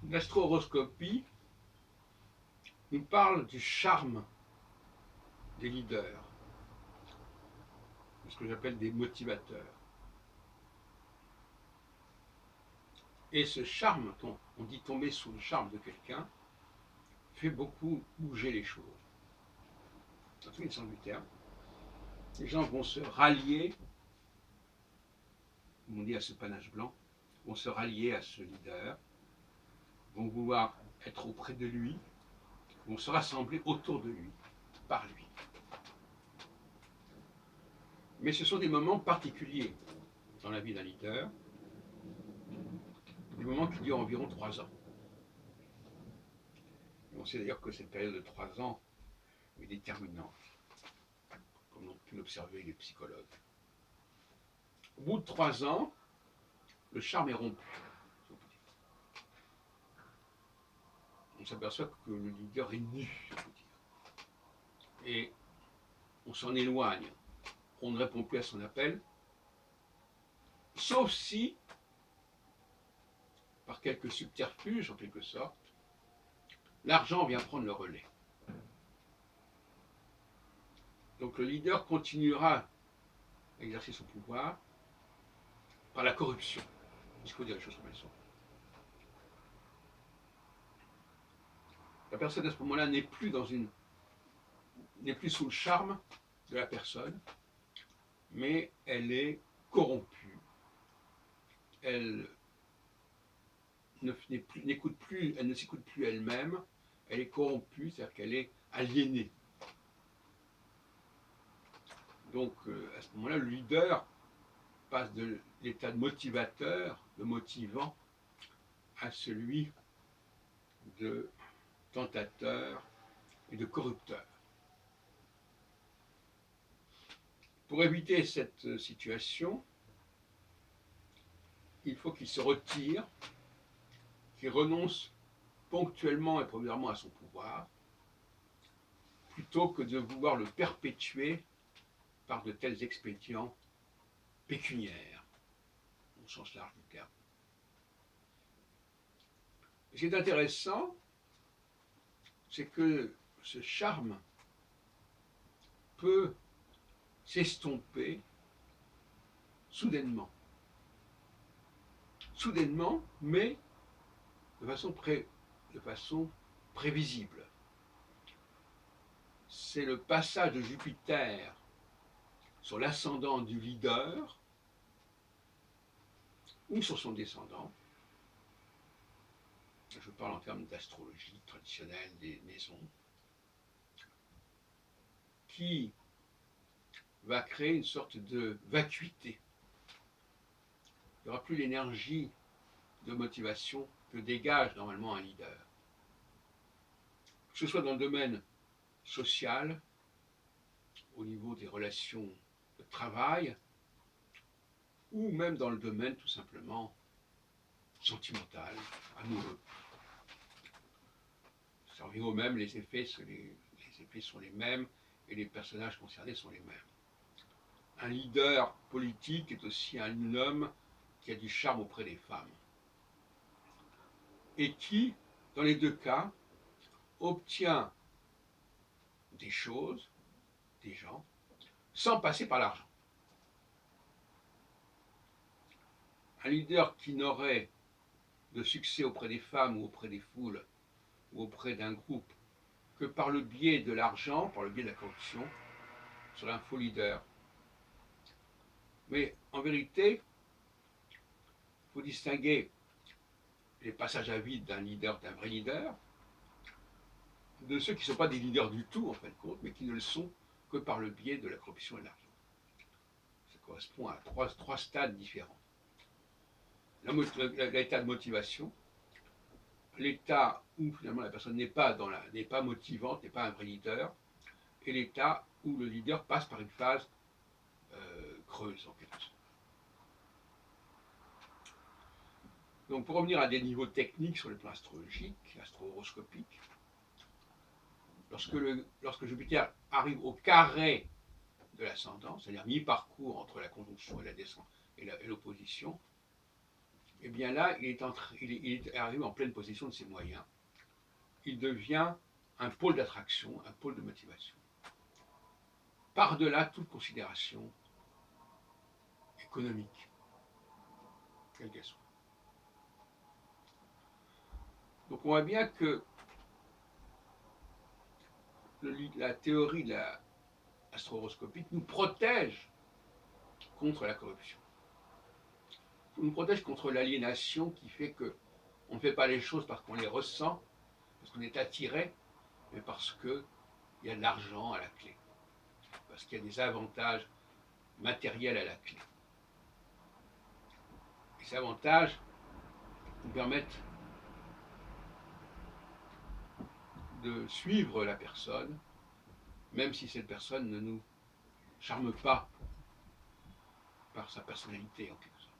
L'astro-horoscopie nous parle du charme des leaders, de ce que j'appelle des motivateurs. Et ce charme, on dit tomber sous le charme de quelqu'un, fait beaucoup bouger les choses. Dans tous les sens du terme, les gens vont se rallier, comme on dit à ce panache blanc, vont se rallier à ce leader, vont vouloir être auprès de lui, vont se rassembler autour de lui, par lui. Mais ce sont des moments particuliers dans la vie d'un leader, des moments qui durent environ 3 ans. Et on sait d'ailleurs que cette période de 3 ans est déterminante, comme l'ont pu l'observer les psychologues. Au bout de 3 ans, le charme est rompu. On s'aperçoit que le leader est nu, et on s'en éloigne. On ne répond plus à son appel, sauf si, par quelques subterfuges en quelque sorte, l'argent vient prendre le relais. Donc le leader continuera à exercer son pouvoir par la corruption. Il faut dire les choses comme elles sont. La personne à ce moment-là n'est plus sous le charme de la personne, mais elle est corrompue. Elle n'écoute plus, elle ne s'écoute plus elle-même, elle est corrompue, c'est-à-dire qu'elle est aliénée. Donc à ce moment-là, le leader passe de l'état de motivateur, de motivant, à celui de tentateur et de corrupteur. Pour éviter cette situation, il faut qu'il se retire, qu'il renonce ponctuellement et provisoirement à son pouvoir, plutôt que de vouloir le perpétuer par de tels expédients pécuniaires, au sens large du terme. Ce qui est intéressant, c'est que ce charme peut s'estomper soudainement. Soudainement, mais de façon prévisible. C'est le passage de Jupiter sur l'ascendant du leader ou sur son descendant. Je parle en termes d'astrologie traditionnelle des maisons, qui va créer une sorte de vacuité. Il n'y aura plus l'énergie de motivation que dégage normalement un leader. Que ce soit dans le domaine social, au niveau des relations de travail, ou même dans le domaine tout simplement sentimental, amoureux. Ça revient au même, les effets sont les mêmes et les personnages concernés sont les mêmes. Un leader politique est aussi un homme qui a du charme auprès des femmes et qui, dans les deux cas, obtient des choses, des gens, sans passer par l'argent. Un leader qui n'aurait de succès auprès des femmes ou auprès des foules ou auprès d'un groupe que par le biais de l'argent, par le biais de la corruption, serait un faux leader. Mais en vérité, il faut distinguer les passages à vide d'un leader, d'un vrai leader, de ceux qui ne sont pas des leaders du tout, en fin de compte, mais qui ne le sont que par le biais de la corruption et de l'argent. Ça correspond à trois stades différents. L'état de motivation, l'état où finalement la personne n'est pas motivante, n'est pas un vrai leader, et l'état où le leader passe par une phase creuse en quelque sorte. Donc pour revenir à des niveaux techniques sur le plan astrologique, astro-horoscopique, lorsque Jupiter arrive au carré de l'ascendant, c'est-à-dire mi-parcours entre la conjonction et la descente et l'opposition, et bien là, il est arrivé en pleine possession de ses moyens. Il devient un pôle d'attraction, un pôle de motivation. Par-delà toute considération économique, quelle qu'elle soit. Donc on voit bien que la théorie de l'astro-horoscopique nous protège contre la corruption. Nous protège contre l'aliénation qui fait qu'on ne fait pas les choses parce qu'on les ressent, parce qu'on est attiré, mais parce qu'il y a de l'argent à la clé, parce qu'il y a des avantages matériels à la clé. Et ces avantages nous permettent de suivre la personne, même si cette personne ne nous charme pas par sa personnalité en quelque sorte.